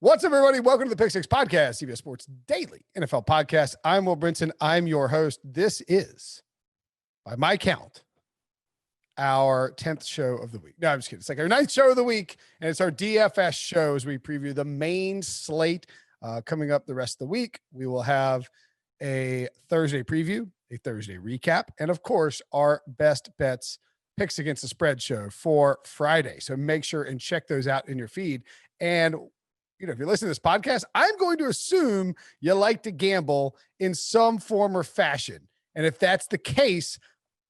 What's up, everybody? Welcome to the Pick Six Podcast, CBS Sports Daily NFL Podcast. I'm Will Brinson. I'm your host. This is, by my count, our 10th show of the week. No, I'm just kidding. It's like our 9th show of the week, and it's our DFS show as we preview the main slate coming up the rest of the week. We will have a Thursday preview, a Thursday recap, and of course, our best bets picks against the spread show for Friday. So make sure and check those out in your feed. And if you're listening to this podcast, I'm going to assume you like to gamble in some form or fashion. And if that's the case,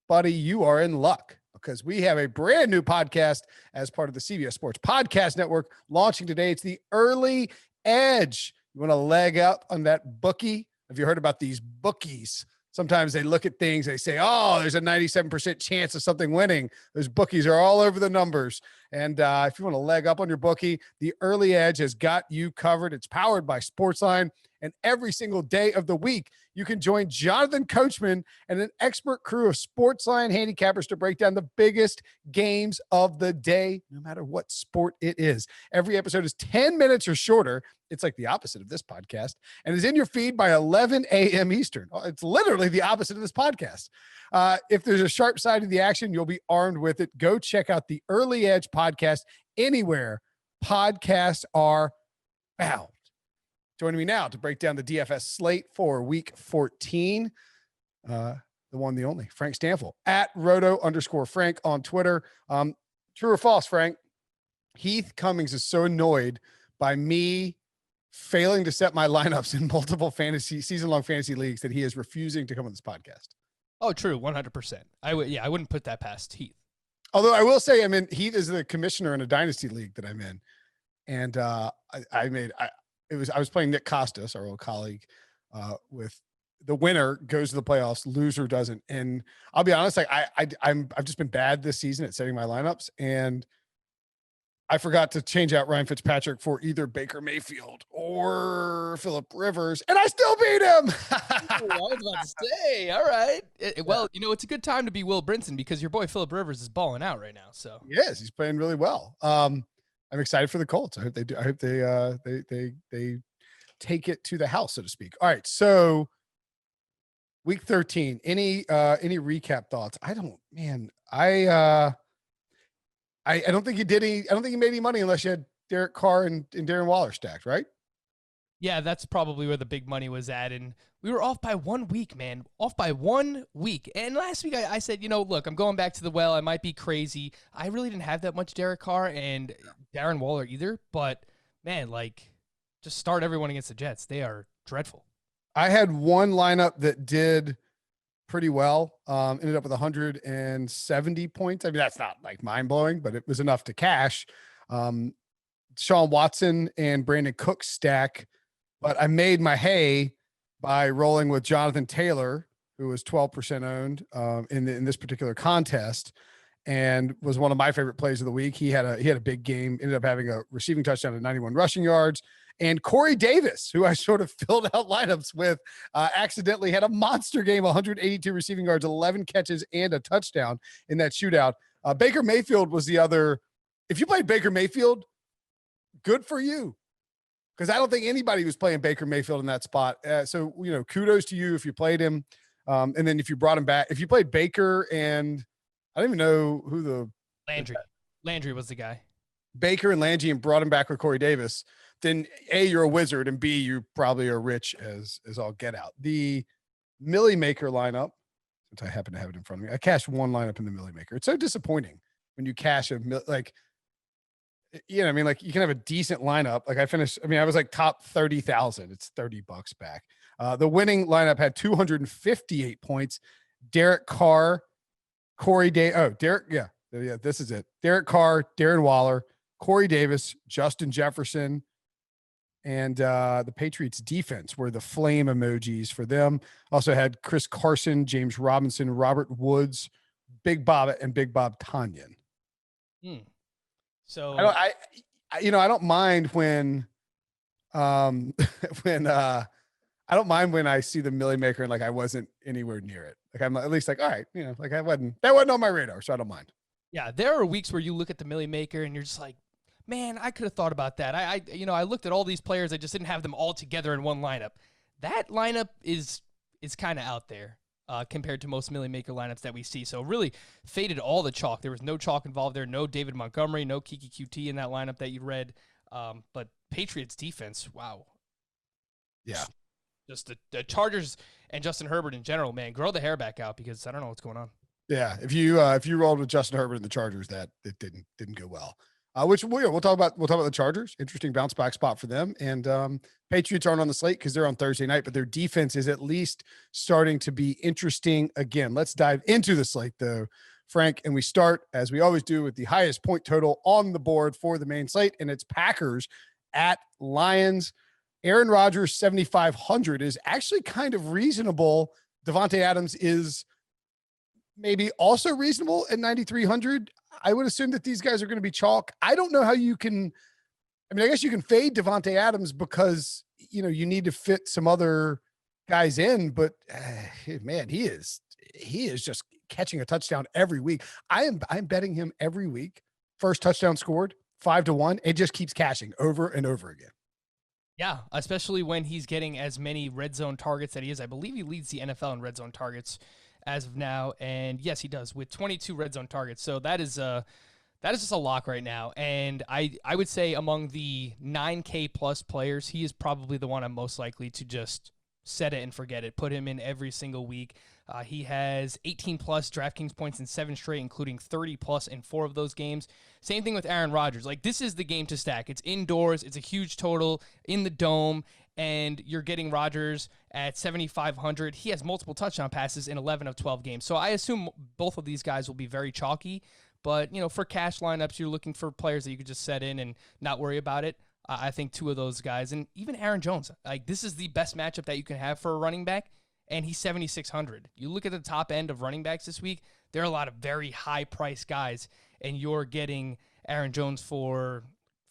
buddy, you are in luck because we have a brand new podcast as part of the CBS Sports Podcast Network launching today. It's the Early Edge. You want to leg up on that bookie? Have you heard about these bookies? Sometimes they look at things, they say, oh, there's a 97% chance of something winning. Those bookies are all over the numbers. And if you want to leg up on your bookie, the Early Edge has got you covered. It's powered by Sportsline. And every single day of the week, you can join Jonathan Coachman and an expert crew of Sportsline handicappers to break down the biggest games of the day, no matter what sport it is. Every episode is 10 minutes or shorter. It's like the opposite of this podcast, and is in your feed by 11 a.m. Eastern. It's literally the opposite of this podcast. If there's a sharp side of the action, you'll be armed with it. Go check out the Early Edge podcast anywhere podcasts are found. Joining me now to break down the DFS slate for week 14, the one, the only, Frank Stampfl, at Roto_Frank on Twitter. True or false, Frank? Heath Cummings is so annoyed by me failing to set my lineups in multiple season-long fantasy leagues that he is refusing to come on this podcast. Oh, true. 100%. I wouldn't put that past Heath. Although I will say, Heath is the commissioner in a dynasty league that I'm in. And I was playing Nick Costas, our old colleague, with the winner goes to the playoffs, loser doesn't. And I'll be honest, I've just been bad this season at setting my lineups, and I forgot to change out Ryan Fitzpatrick for either Baker Mayfield or Phillip Rivers, and I still beat him. I was about to say, all right. Well, it's a good time to be Will Brinson because your boy Phillip Rivers is balling out right now. So yes, he's playing really well. I'm excited for the Colts. I hope they do. I hope they take it to the house, so to speak. All right, so week 13. Any recap thoughts? I don't think you did any. I don't think you made any money unless you had Derek Carr and Darren Waller stacked, right? Yeah, that's probably where the big money was at. And we were off by 1 week, man. Off by 1 week. And last week I said, look, I'm going back to the well. I might be crazy. I really didn't have that much Derek Carr and Darren Waller either. But, man, just start everyone against the Jets. They are dreadful. I had one lineup that did pretty well. Ended up with 170 points. That's not mind blowing, but it was enough to cash. Sean Watson and Brandon Cook stack, but I made my hay by rolling with Jonathan Taylor, who was 12% owned in this particular contest, and was one of my favorite plays of the week. He had a big game. Ended up having a receiving touchdown and 91 rushing yards. And Corey Davis, who I sort of filled out lineups with, accidentally had a monster game, 182 receiving yards, 11 catches, and a touchdown in that shootout. Baker Mayfield was the other. If you played Baker Mayfield, good for you, because I don't think anybody was playing Baker Mayfield in that spot. So, kudos to you if you played him. And then if you brought him back, if you played Baker and I don't even know who the Landry was the guy. Baker and Landry and brought him back with Corey Davis, then A, you're a wizard, and B, you probably are rich as all get out. The Millie Maker lineup, since I happen to have it in front of me, I cashed one lineup in the Millie Maker. It's so disappointing when you cash you can have a decent lineup. I was top 30,000. It's $30 back. The winning lineup had 258 points. Derek Carr, this is it. Derek Carr, Darren Waller, Corey Davis, Justin Jefferson, and the Patriots defense were the flame emojis for them. Also had Chris Carson, James Robinson, Robert Woods, Big Bob, and Big Bob Tanyan. So I don't mind when I don't mind when I see the Millie Maker and like I wasn't anywhere near it. Like I'm at least like, all right, you know, like that wasn't on my radar, so I don't mind. Yeah, there are weeks where you look at the Millie Maker and you're just like, man, I could have thought about that. I looked at all these players. I just didn't have them all together in one lineup. That lineup is kind of out there compared to most Millie Maker lineups that we see. So really faded all the chalk. There was no chalk involved there. No David Montgomery, no Kiki QT in that lineup that you read. But Patriots defense, wow. Yeah. Just the Chargers and Justin Herbert in general, man, grow the hair back out because I don't know what's going on. Yeah, if you rolled with Justin Herbert and the Chargers, that it didn't go well. Which we'll talk about the Chargers. Interesting bounce back spot for them. And Patriots aren't on the slate because they're on Thursday night, but their defense is at least starting to be interesting again. Let's dive into the slate though, Frank, and we start as we always do with the highest point total on the board for the main slate, and it's Packers at Lions. Aaron Rodgers 7,500 is actually kind of reasonable. Devontae Adams is maybe also reasonable at 9,300. I would assume that these guys are going to be chalk. I don't know how you can. I mean, I guess you can fade Devontae Adams because you need to fit some other guys in. But man, he is just catching a touchdown every week. I'm betting him every week. First touchdown scored 5-1. It just keeps cashing over and over again. Yeah, especially when he's getting as many red zone targets that he is. I believe he leads the NFL in red zone targets as of now. And yes, he does with 22 red zone targets. So that is just a lock right now. And I would say among the 9K plus players, he is probably the one I'm most likely to just set it and forget it. Put him in every single week. He has 18 plus DraftKings points in 7 straight, including 30 plus in 4 of those games. Same thing with Aaron Rodgers. Like, this is the game to stack. It's indoors. It's a huge total in the dome, and you're getting Rodgers at 7,500. He has multiple touchdown passes in 11 of 12 games. So I assume both of these guys will be very chalky. But, for cash lineups, you're looking for players that you could just set in and not worry about it. I think 2 of those guys, and even Aaron Jones, like, this is the best matchup that you can have for a running back. And he's 7,600. You look at the top end of running backs this week, there are a lot of very high-priced guys, and you're getting Aaron Jones for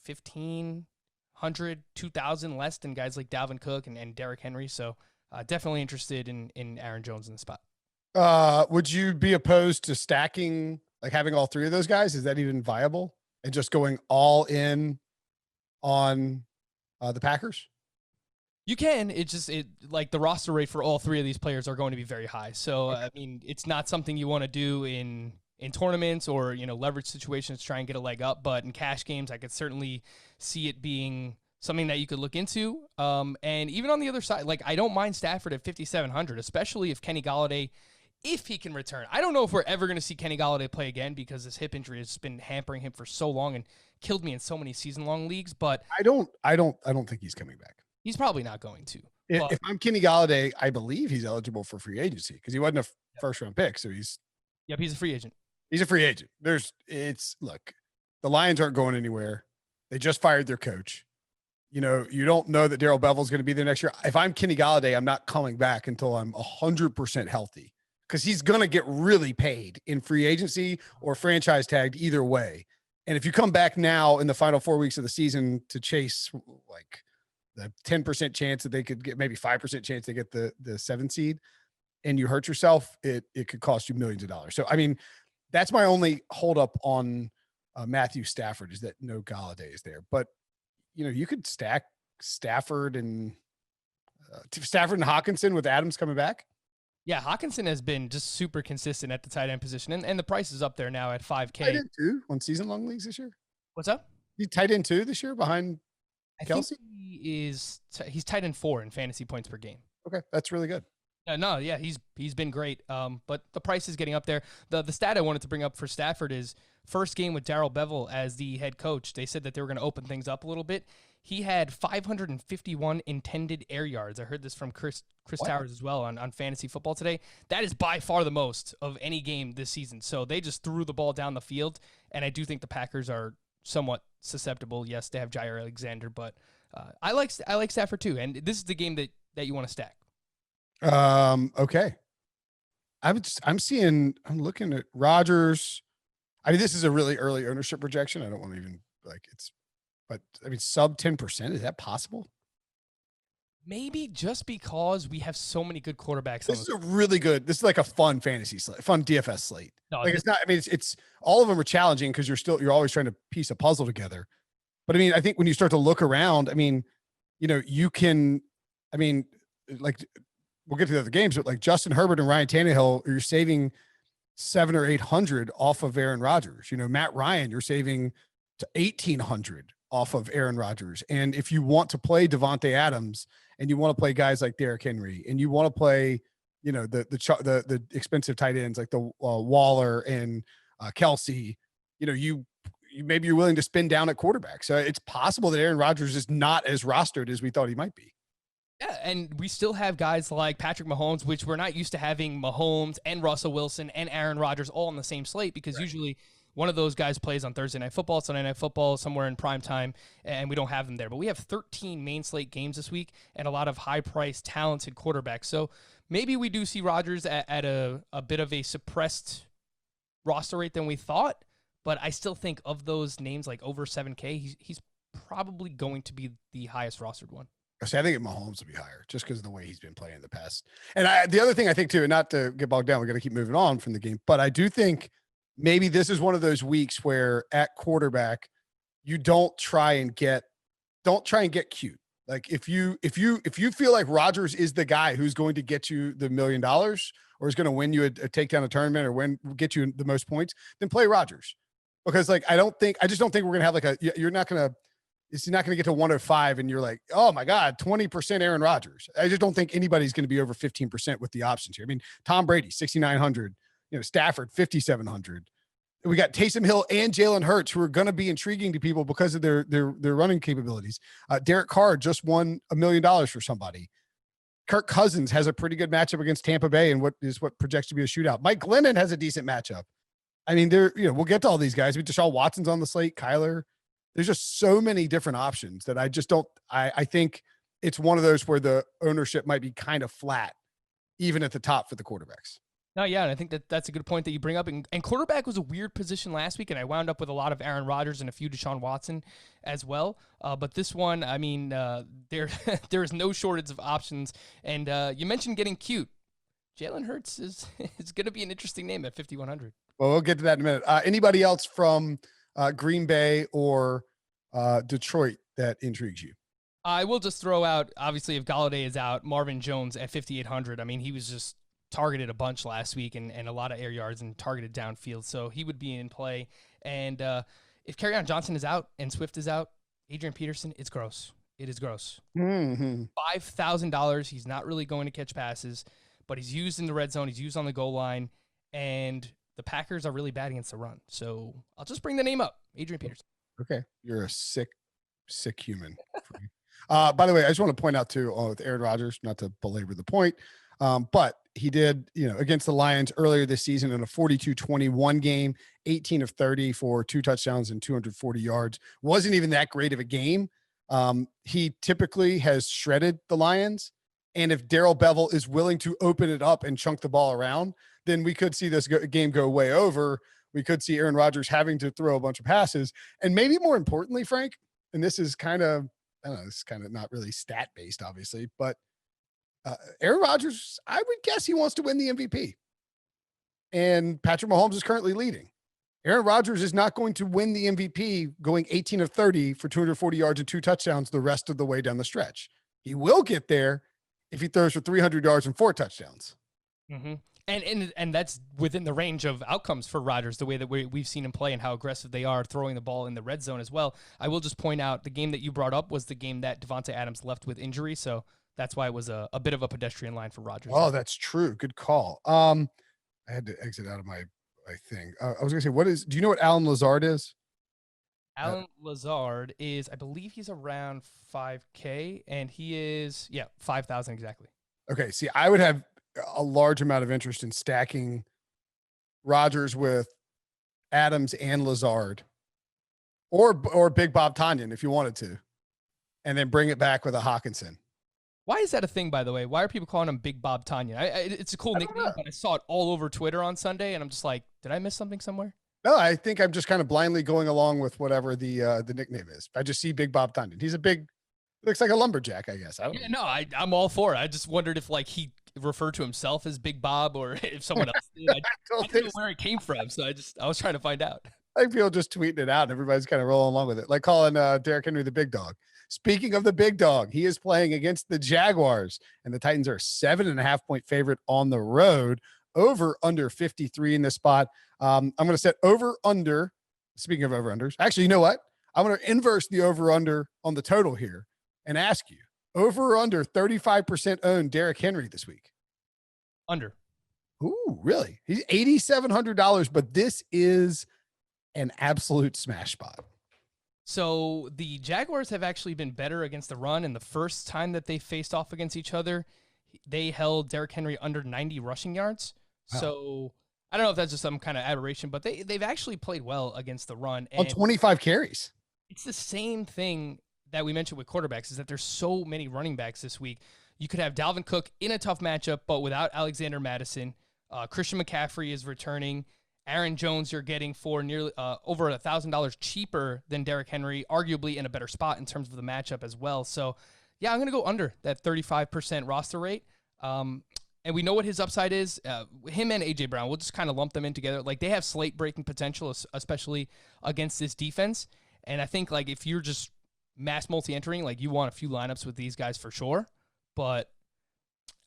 1,500, 2,000 less than guys like Dalvin Cook and Derrick Henry. So definitely interested in Aaron Jones in the spot. Would you be opposed to stacking, like having all 3 of those guys? Is that even viable? And just going all in on the Packers? You can. It's just like the roster rate for all 3 of these players are going to be very high. So okay. I mean, it's not something you want to do in tournaments or leverage situations to try and get a leg up. But in cash games, I could certainly see it being something that you could look into. And even on the other side, like I don't mind Stafford at 5,700, especially if Kenny Golladay, if he can return. I don't know if we're ever going to see Kenny Golladay play again because this hip injury has been hampering him for so long and killed me in so many season-long leagues. But I don't think he's coming back. He's probably not going to. If I'm Kenny Golladay, I believe he's eligible for free agency because he wasn't a first-round pick. So he's a free agent. He's a free agent. Look, the Lions aren't going anywhere. They just fired their coach. You don't know that Darrell Bevel's going to be there next year. If I'm Kenny Golladay, I'm not coming back until I'm 100% healthy because he's going to get really paid in free agency or franchise tagged either way. And if you come back now in the final 4 weeks of the season to chase like the 10% chance that they could get, maybe 5% chance they get the 7 seed, and you hurt yourself, it could cost you millions of dollars. So, I mean, that's my only hold up on Matthew Stafford is that no Golladay is there. But, you could stack Stafford and Hawkinson with Adams coming back. Yeah, Hawkinson has been just super consistent at the tight end position, and the price is up there now at 5K. Tight end 2 on season-long leagues this year. What's up? He's tight end 2 this year behind Kelsey? He's tight end 4 in fantasy points per game. Okay, that's really good. He's been great. But the price is getting up there. The stat I wanted to bring up for Stafford is first game with Darrell Bevel as the head coach. They said that they were going to open things up a little bit. He had 551 intended air yards. I heard this from Chris Towers as well on Fantasy Football today. That is by far the most of any game this season. So they just threw the ball down the field, and I do think the Packers are somewhat susceptible. Yes, they have Jair Alexander, but I like Stafford too, and this is the game that you want to stack. Okay. I'm looking at Rodgers. I mean, this is a really early ownership projection. I don't want to even but I mean, sub 10%. Is that possible? Maybe just because we have so many good quarterbacks. This is like a fun fantasy slate, fun DFS slate. No, like it's not, I mean, it's all of them are challenging because you're always trying to piece a puzzle together. But I mean, I think when you start to look around, I mean, you can, I mean, like we'll get to the other games, but like Justin Herbert and Ryan Tannehill, you're saving 700 or 800 off of Aaron Rodgers. Matt Ryan, you're saving to 1,800 off of Aaron Rodgers. And if you want to play Devontae Adams and you want to play guys like Derrick Henry and you want to play, the expensive tight ends like the Waller and Kelsey, you maybe you're willing to spin down at quarterback. So it's possible that Aaron Rodgers is not as rostered as we thought he might be. Yeah, and we still have guys like Patrick Mahomes, which we're not used to having Mahomes and Russell Wilson and Aaron Rodgers all on the same slate because usually one of those guys plays on Thursday Night Football, Sunday Night Football, somewhere in prime time, and we don't have them there. But we have 13 main slate games this week and a lot of high-priced, talented quarterbacks. So maybe we do see Rodgers at a bit of a suppressed roster rate than we thought, but I still think of those names like over 7K, he's probably going to be the highest rostered one. See, I think Mahomes will be higher just because of the way he's been playing in the past. And the other thing I think too, and not to get bogged down, we're going to keep moving on from the game, but I do think maybe this is one of those weeks where at quarterback, you don't try and get cute. Like if you feel like Rodgers is the guy who's going to get you the $1 million or is going to win you a takedown a tournament or get you the most points, then play Rodgers. Because like, I just don't think we're going to have like it's not going to get to 105 and you're like, oh my God, 20% Aaron Rodgers. I just don't think anybody's going to be over 15% with the options here. I mean, Tom Brady, 6,900, Stafford, 5,700. We got Taysom Hill and Jalen Hurts, who are going to be intriguing to people because of their running capabilities. Derek Carr just won $1 million for somebody. Kirk Cousins has a pretty good matchup against Tampa Bay and what projects to be a shootout. Mike Glennon has a decent matchup. I mean, we'll get to all these guys. Deshaun Watson's on the slate, Kyler. There's just so many different options that I just don't, I think it's one of those where the ownership might be kind of flat, even at the top for the quarterbacks. No, yeah, and I think that's a good point that you bring up. And quarterback was a weird position last week, and I wound up with a lot of Aaron Rodgers and a few Deshaun Watson as well. But this one, I mean, there is no shortage of options. And you mentioned getting cute. Jalen Hurts is going to be an interesting name at 5,100. Well, we'll get to that in a minute. Anybody else from Green Bay or Detroit that intrigues you? I will just throw out, obviously, if Golladay is out, Marvin Jones at 5,800. I mean, he was just targeted a bunch last week and a lot of air yards and targeted downfield, so he would be in play. And if Kerryon Johnson is out and Swift is out, Adrian Peterson, it's gross. It is gross. Mm-hmm. $5,000. He's not really going to catch passes, but he's used in the red zone. He's used on the goal line, and the Packers are really bad against the run. So I'll just bring the name up, Adrian Peterson. Okay. You're a sick human. By the way, I just want to point out too, with Aaron Rodgers, not to belabor the point, but he did, against the Lions earlier this season in a 42-21 game, 18 of 30 for 2 touchdowns and 240 yards. Wasn't even that great of a game. He typically has shredded the Lions. And if Darrell Bevell is willing to open it up and chunk the ball around, then we could see this game go way over. We could see Aaron Rodgers having to throw a bunch of passes. And maybe more importantly, Frank, and this is kind of, I don't know, this is kind of not really stat based, obviously, but Aaron Rodgers, I would guess he wants to win the MVP. And Patrick Mahomes is currently leading. Aaron Rodgers is not going to win the MVP going 18 of 30 for 240 yards and 2 touchdowns the rest of the way down the stretch. He will get there if he throws for 300 yards and 4 touchdowns. Mm-hmm. And that's within the range of outcomes for Rodgers, the way that we've seen him play and how aggressive they are throwing the ball in the red zone as well. I will just point out the game that you brought up was the game that Devontae Adams left with injury, so that's why it was a bit of a pedestrian line for Rodgers. Oh, that's true. Good call. I had to exit out of my thing. I was going to say, do you know what Alan Lazard is? Alan Lazard is, I believe he's around 5K, and he is, 5,000 exactly. Okay, see, I would have a large amount of interest in stacking Rodgers with Adams and Lazard, or Big Bob Tonyan if you wanted to, and then bring it back with a Hawkinson. Why is that a thing, by the way? Why are people calling him Big Bob Tonyan? It's a cool nickname, but I saw it all over Twitter on Sunday, and I'm just like, did I miss something somewhere? No, I think I'm just kind of blindly going along with whatever the nickname is. I just see Big Bob Tonyan. He's looks like a lumberjack, I guess. I'm all for it. I just wondered if he referred to himself as Big Bob or if someone else did. I don't know where it came from, so I was trying to find out. I think people just tweeting it out and everybody's kind of rolling along with it, like calling Derrick Henry the big dog. Speaking of the big dog, he is playing against the Jaguars, and the Titans are 7.5-point favorite on the road. Over under 53 in this spot. I'm going to set over under. Speaking of over unders, actually, you know what? I'm going to inverse the over under on the total here and ask you over or under 35% owned Derrick Henry this week. Under. Ooh, really? He's $8,700, but this is an absolute smash spot. So the Jaguars have actually been better against the run, and the first time that they faced off against each other, they held Derrick Henry under 90 rushing yards. Wow. So I don't know if that's just some kind of aberration, but they've actually played well against the run. And on 25 carries. It's the same thing that we mentioned with quarterbacks, is that there's so many running backs this week. You could have Dalvin Cook in a tough matchup, but without Alexander Mattison. Christian McCaffrey is returning. Aaron Jones you're getting for nearly over $1,000 cheaper than Derrick Henry, arguably in a better spot in terms of the matchup as well. So, yeah, I'm going to go under that 35% roster rate. And we know what his upside is. Him and A.J. Brown, we'll just kind of lump them in together. Like, they have slate-breaking potential, especially against this defense. And I think, like, if you're just mass multi-entering, like, you want a few lineups with these guys for sure. But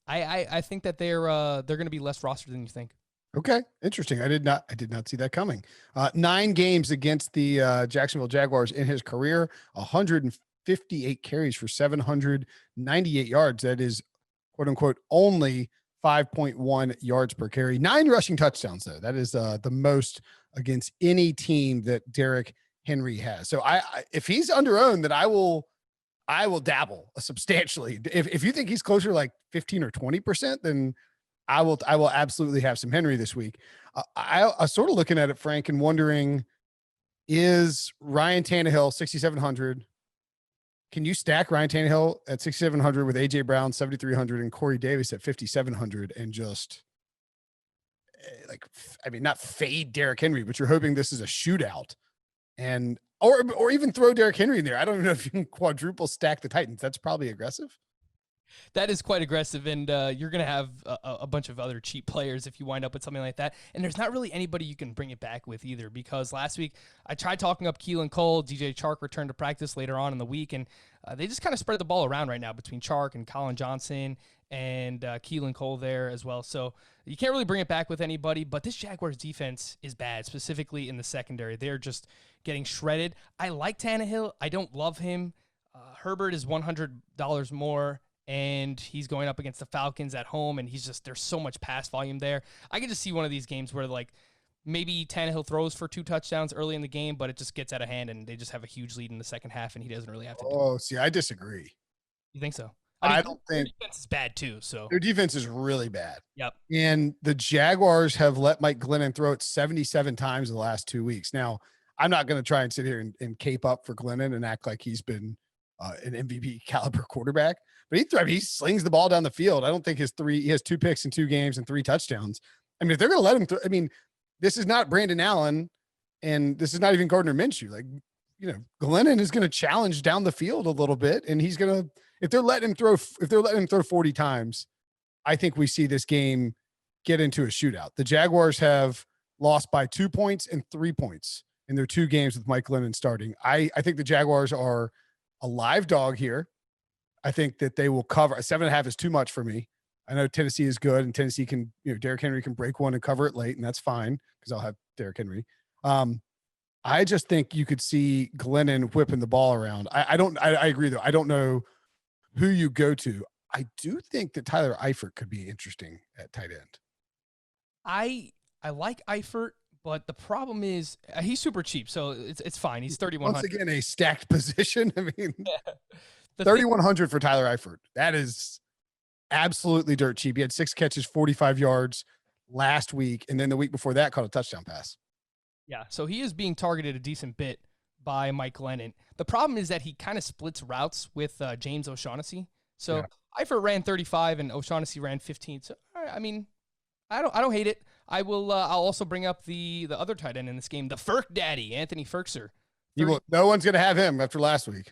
I think that they're going to be less rostered than you think. Okay, interesting. I did not see that coming. 9 games against the Jacksonville Jaguars in his career, 158 carries for 798 yards. That is, quote unquote, only 5.1 yards per carry. 9 rushing touchdowns, though. That is the most against any team that Derrick Henry has. So if he's under owned, then I will dabble substantially. If you think he's closer to like 15 or 20%, then I will absolutely have some Henry this week. I sort of looking at it, Frank, and wondering, is Ryan Tannehill 6,700? Can you stack Ryan Tannehill at 6,700 with A.J. Brown 7,300 and Corey Davis at 5,700 and just not fade Derrick Henry, but you're hoping this is a shootout, and or even throw Derrick Henry in there. I don't know if you can quadruple stack the Titans. That's probably aggressive. That is quite aggressive, and you're going to have a bunch of other cheap players if you wind up with something like that. And there's not really anybody you can bring it back with either, because last week I tried talking up Keelan Cole. DJ Chark returned to practice later on in the week, and they just kind of spread the ball around right now between Chark and Colin Johnson and Keelan Cole there as well. So you can't really bring it back with anybody, but this Jaguars defense is bad, specifically in the secondary. They're just getting shredded. I like Tannehill. I don't love him. Herbert is $100 more, and he's going up against the Falcons at home, and there's so much pass volume there. I can just see one of these games where, like, maybe Tannehill throws for 2 touchdowns early in the game, but it just gets out of hand, and they just have a huge lead in the second half, and he doesn't really have to do it. Oh, see, I disagree. You think so? I don't think their defense is bad too. So their defense is really bad. Yep. And the Jaguars have let Mike Glennon throw it 77 times in the last 2 weeks. Now, I'm not going to try and sit here and cape up for Glennon and act like he's been an MVP caliber quarterback, but he slings the ball down the field. I don't think he has 2 picks in 2 games and 3 touchdowns. I mean, if they're going to let him throw, I mean, this is not Brandon Allen and this is not even Gardner Minshew. Like, Glennon is going to challenge down the field a little bit, and he's going to, if they're letting him throw 40 times, I think we see this game get into a shootout. The Jaguars have lost by 2 points and 3 points in their 2 games with Mike Glennon starting. I think the Jaguars are a live dog here. I think that they will cover. 7.5 is too much for me. I know Tennessee is good, and Tennessee can, Derrick Henry can break one and cover it late, and that's fine because I'll have Derrick Henry. I just think you could see Glennon whipping the ball around. I agree though. I don't know who you go to. I do think that Tyler Eifert could be interesting at tight end. I like Eifert, but the problem is he's super cheap, so it's fine. He's 3,100. Once again, a stacked position. I mean, 3,100 for Tyler Eifert. That is absolutely dirt cheap. He had 6 catches, 45 yards last week, and then the week before that caught a touchdown pass. Yeah, so he is being targeted a decent bit by Mike Glennon. The problem is that he kind of splits routes with James O'Shaughnessy. So yeah. Eifert ran 35 and O'Shaughnessy ran 15. So I mean, I don't hate it. I'll also bring up the other tight end in this game, the Ferk Daddy, Anthony Ferkser. No one's gonna have him after last week.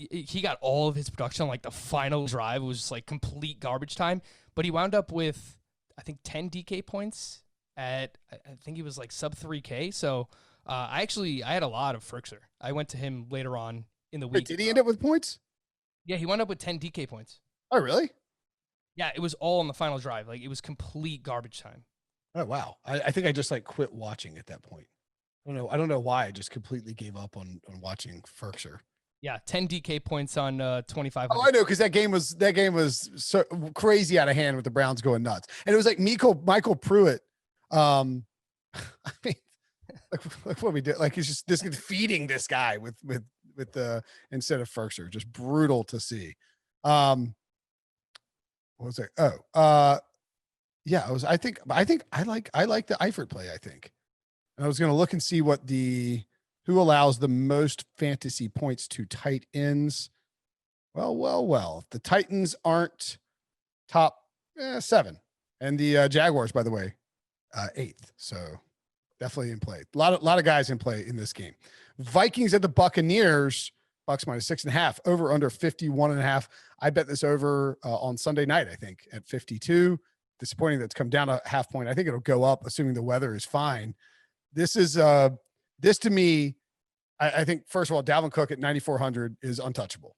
He got all of his production on like the final drive. It was just like complete garbage time. But he wound up with, I think, 10 DK points at, I think he was like sub 3K. So I had a lot of Frickser. I went to him later on in the Wait, week. did he end up with points? Yeah, he wound up with 10 DK points. Oh, really? Yeah, it was all on the final drive. Like, it was complete garbage time. Oh, wow. I think I just like quit watching at that point. I don't know why. I just completely gave up on watching Ferkser. Yeah, 10 DK points on 2,500. Oh, I know, because that game was so crazy out of hand with the Browns going nuts, and it was like Michael Pruitt. I mean, like what we did, like he's just feeding this guy with the instead of Ferkser, just brutal to see. What was it? Yeah, it was. I think I like the Eifert play. I think, and I was going to look and see what who allows the most fantasy points to tight ends. Well. The Titans aren't top 7, and the Jaguars, by the way, 8th. So definitely in play. A lot of guys in play in this game. Vikings at the Buccaneers. Bucks minus 6.5. Over under 51.5. I bet this over on Sunday night. I think at 52. Disappointing that's come down a half point. I think it'll go up, assuming the weather is fine. This is this to me. I think first of all, Dalvin Cook at 9,400 is untouchable.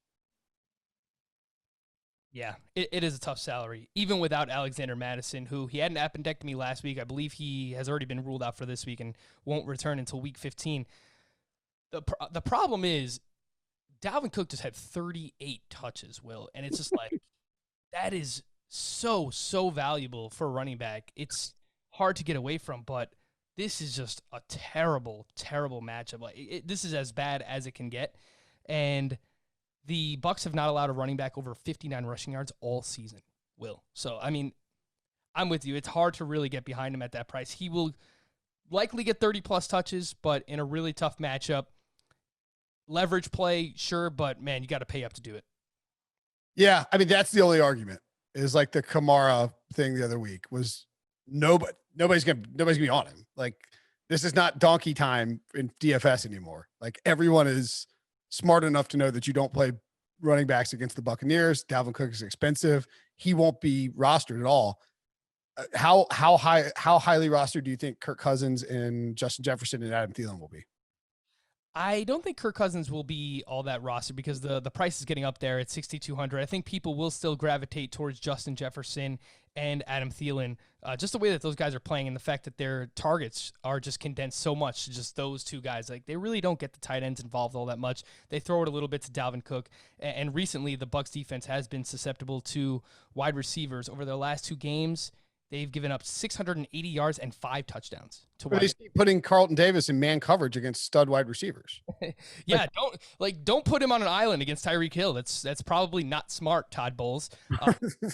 Yeah, it is a tough salary, even without Alexander Madison, who he had an appendectomy last week. I believe he has already been ruled out for this week and won't return until week 15. The problem is Dalvin Cook just had 38 touches, Will, and it's just like that is so valuable for a running back. It's hard to get away from, but this is just a terrible matchup. Like this is as bad as it can get, and the Bucs have not allowed a running back over 59 rushing yards all season, Will. So, I mean, I'm with you. It's hard to really get behind him at that price. He will likely get 30-plus touches, but in a really tough matchup, leverage play, sure, but, man, you got to pay up to do it. Yeah, I mean, that's the only argument is like the Kamara thing the other week was nobody's gonna be on him. Like, this is not donkey time in DFS anymore. Like, everyone is smart enough to know that you don't play running backs against the Buccaneers. Dalvin Cook is expensive. He won't be rostered at all. How highly rostered do you think Kirk Cousins and Justin Jefferson and Adam Thielen will be? I don't think Kirk Cousins will be all that rostered because the price is getting up there at 6,200. I think people will still gravitate towards Justin Jefferson and Adam Thielen, just the way that those guys are playing and the fact that their targets are just condensed so much to just those two guys. Like, they really don't get the tight ends involved all that much. They throw it a little bit to Dalvin Cook, and recently the Bucs defense has been susceptible to wide receivers. Over their last 2 games, they've given up 680 yards and 5 touchdowns to wide. They keep putting Carlton Davis in man coverage against stud wide receivers. Yeah, don't put him on an island against Tyreek Hill. That's probably not smart, Todd Bowles.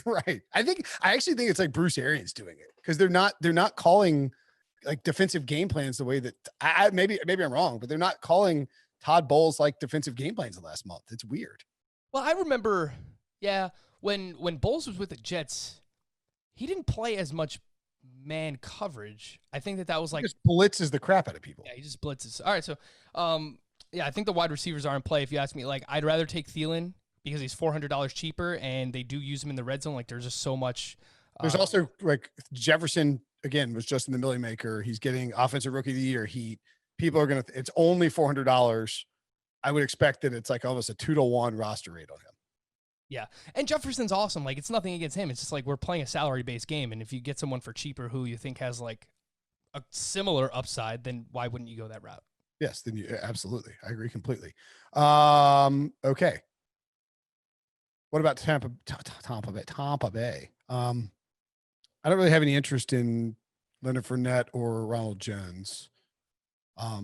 Right. I actually think it's like Bruce Arians doing it because they're not calling like defensive game plans the way that maybe I'm wrong, but they're not calling Todd Bowles like defensive game plans the last month. It's weird. Well, I remember, when Bowles was with the Jets, he didn't play as much man coverage. I think that was like... He just blitzes the crap out of people. Yeah, he just blitzes. All right, so, I think the wide receivers are in play. If you ask me, like, I'd rather take Thielen because he's $400 cheaper, and they do use him in the red zone. Like, there's just so much... There's also, like, Jefferson, again, was just in the Millie Maker. He's getting Offensive Rookie of the Year heat. People are going to... It's only $400. I would expect that it's like almost a 2-to-1 roster rate on him. Yeah, and Jefferson's awesome. Like, it's nothing against him. It's just like we're playing a salary-based game, and if you get someone for cheaper who you think has like a similar upside, then why wouldn't you go that route? Yes, then you absolutely. I agree completely. Okay. What about Tampa Bay? I don't really have any interest in Leonard Fournette or Ronald Jones. I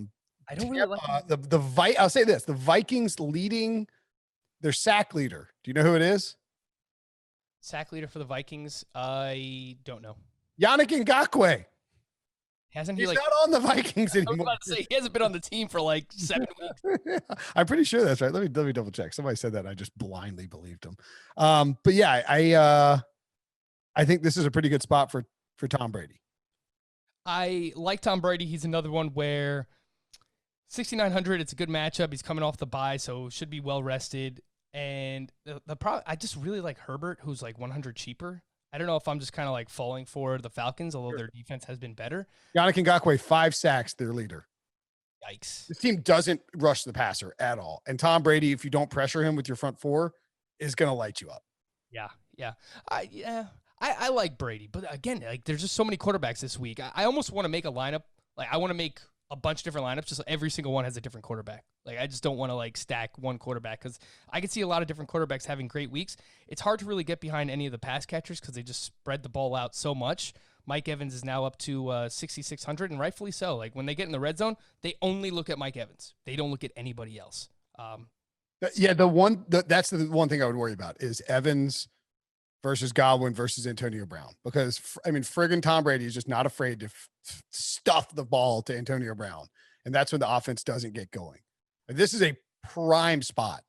don't really like I'll say this: the Vikings leading. Their sack leader. Do you know who it is? Sack leader for the Vikings? I don't know. Yannick Ngakoue. Hasn't he? He's not on the Vikings anymore. I was about to say, he hasn't been on the team for like 7 weeks. I'm pretty sure that's right. Let me double check. Somebody said that. And I just blindly believed him. But yeah, I think this is a pretty good spot for Tom Brady. I like Tom Brady. He's another one where 6,900, it's a good matchup. He's coming off the bye, so should be well rested. And the problem, I just really like Herbert, who's like 100 cheaper. I don't know if I'm just kind of like falling for the Falcons, although their defense has been better. Yannick Ngakoue, 5 sacks, their leader. Yikes. This team doesn't rush the passer at all. And Tom Brady, if you don't pressure him with your front four, is going to light you up. Yeah. I like Brady, but again, like there's just so many quarterbacks this week. I almost want to make a lineup. Like I want to make a bunch of different lineups, just every single one has a different quarterback. Like I just don't want to like stack one quarterback because I can see a lot of different quarterbacks having great weeks. It's hard to really get behind any of the pass catchers because they just spread the ball out so much. Mike Evans is now up to 6,600, and rightfully so. Like when they get in the red zone, they only look at Mike Evans. They don't look at anybody else. That's the one thing I would worry about is Evans versus Godwin versus Antonio Brown, because friggin' Tom Brady is just not afraid to stuff the ball to Antonio Brown. And that's when the offense doesn't get going. And this is a prime spot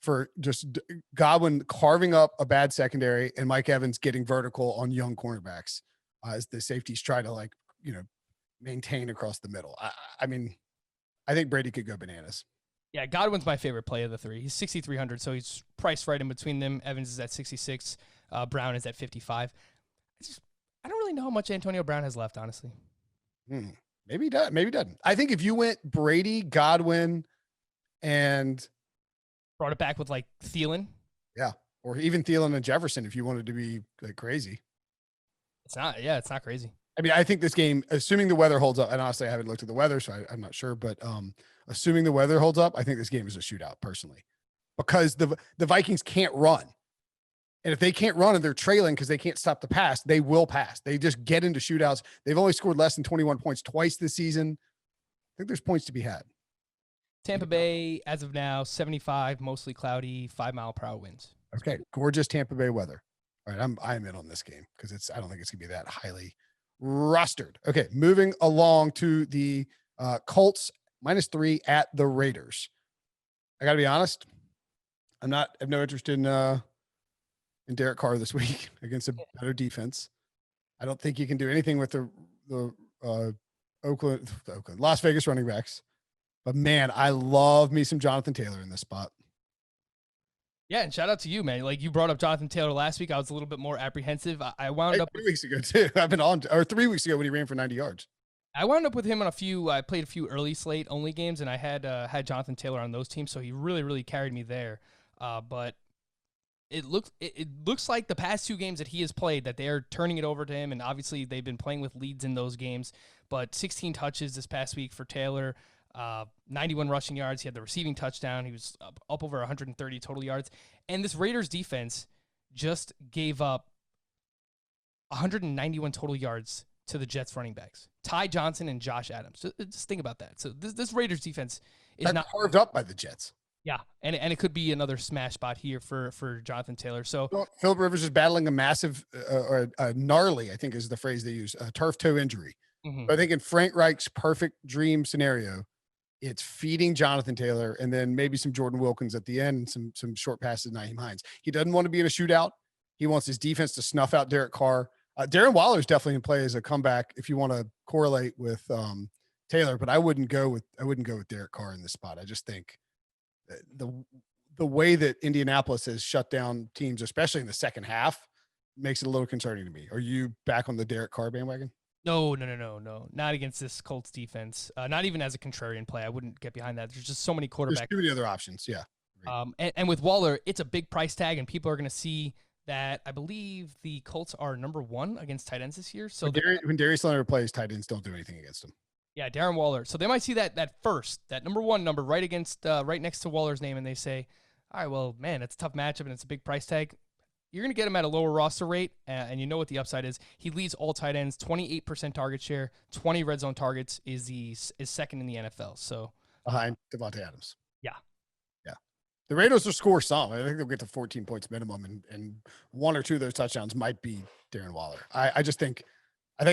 for just Godwin carving up a bad secondary and Mike Evans getting vertical on young cornerbacks as the safeties try to maintain across the middle. I think Brady could go bananas. Yeah, Godwin's my favorite play of the three. He's 6,300, so he's priced right in between them. Evans is at 66. Brown is at 55. I don't really know how much Antonio Brown has left, honestly. Maybe he does. Maybe he doesn't. I think if you went Brady, Godwin, and brought it back with like Thielen. Yeah. Or even Thielen and Jefferson, if you wanted to be like crazy. It's not crazy. I think this game, assuming the weather holds up, and honestly, I haven't looked at the weather, so I'm not sure, but assuming the weather holds up, I think this game is a shootout personally, because the Vikings can't run. And if they can't run and they're trailing because they can't stop the pass, they will pass. They just get into shootouts. They've only scored less than 21 points twice this season. I think there's points to be had. Tampa Bay, as of now, 75, mostly cloudy, 5-mile-per-hour winds. Okay, gorgeous Tampa Bay weather. All right, I'm in on this game because I don't think it's gonna be that highly rostered. Okay, moving along to the Colts -3 at the Raiders. I gotta be honest, I have no interest in Derek Carr this week against a better defense. I don't think you can do anything with the Las Vegas running backs. But man, I love me some Jonathan Taylor in this spot. Yeah, and shout out to you, man. Like you brought up Jonathan Taylor last week. I was a little bit more apprehensive. I wound up 3 weeks ago too. I've been on, or 3 weeks ago when he ran for 90 yards. I wound up with him on I played a few early slate only games, and I had Jonathan Taylor on those teams, so he really, really carried me there. But it looks like the past 2 games that he has played that they are turning it over to him, and obviously they've been playing with leads in those games. But 16 touches this past week for Taylor, 91 rushing yards. He had the receiving touchdown. He was up over 130 total yards. And this Raiders defense just gave up 191 total yards to the Jets running backs, Ty Johnson and Josh Adams. Just think about that. So this Raiders defense is not carved up by the Jets. Yeah, and it could be another smash spot here for Jonathan Taylor. So Philip Rivers is battling a massive or a gnarly, I think is the phrase they use, a turf toe injury. Mm-hmm. But I think in Frank Reich's perfect dream scenario, it's feeding Jonathan Taylor and then maybe some Jordan Wilkins at the end and some short passes to Nyheim Hines. He doesn't want to be in a shootout. He wants his defense to snuff out Derek Carr. Darren Waller is definitely in play as a comeback if you want to correlate with Taylor, but I wouldn't go with Derek Carr in this spot. I just think the way that Indianapolis has shut down teams, especially in the second half, makes it a little concerning to me. Are you back on the Derek Carr bandwagon? No. Not against this Colts defense. Not even as a contrarian play. I wouldn't get behind that. There's just so many quarterbacks. There's too many other options. Yeah. And with Waller, it's a big price tag, and people are going to see that. I believe the Colts are number 1 against tight ends this year. So when Darius Leonard plays, tight ends don't do anything against him. Yeah, Darren Waller. So they might see that number 1 number right next to Waller's name, and they say, all right, well, man, it's a tough matchup and it's a big price tag. You're going to get him at a lower roster rate, and you know what the upside is. He leads all tight ends, 28% target share, 20 red zone targets, is second in the NFL. So behind Devontae Adams. Yeah. The Raiders will score some. I think they'll get to 14 points minimum, and 1 or 2 of those touchdowns might be Darren Waller. I think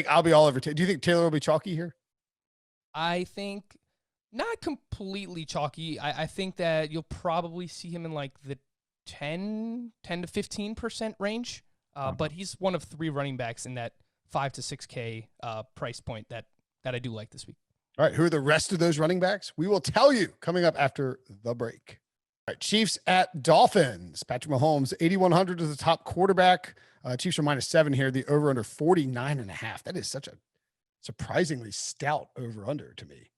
I'll be all over. Do you think Taylor will be chalky here? I think not completely chalky. I think that you'll probably see him in like the 10 to 15% range. But he's one of 3 running backs in that 5 to 6K price point that I do like this week. All right. Who are the rest of those running backs? We will tell you coming up after the break. All right. Chiefs at Dolphins. Patrick Mahomes, 8,100 is the top quarterback. Chiefs are -7 here. The over under 49.5. That is such a surprisingly stout over under to me.